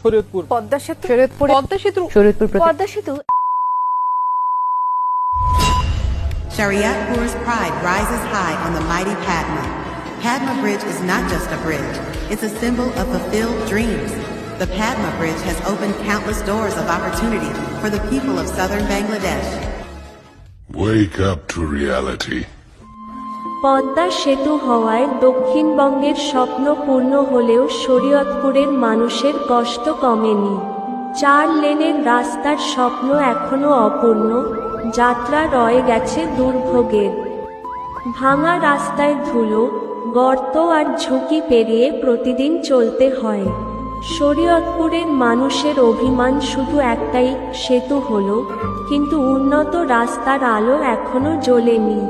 শরীয়তপুর। পদ্মা সেতু। পদ্মা সেতু। পদ্মা সেতু। Shariatpur's pride rises high on the mighty Padma. Padma Bridge is not just a bridge, it's a symbol of fulfilled dreams. The Padma Bridge has opened countless doors of opportunity for the people of southern Bangladesh. Wake up to reality. Padma সেতু হওয়ায় দক্ষিণবঙ্গের স্বপ্ন পূর্ণ হলেও শরীয়তপুরের মানুষের কষ্ট কমেনি। 4 লেনের রাস্তার স্বপ্ন এখনো অপূর্ণ, যাত্রা রয়ে গেছে দুর্ভোগের। ভাঙা রাস্তায় ধুলো, গর্ত আর ঝুঁকি পেরিয়ে প্রতিদিন চলতে হয়। শরীয়তপুরের মানুষের অভিমান শুধু একটাই, সেতু হলো, কিন্তু উন্নত রাস্তার আলো এখনো জ্বলেনি।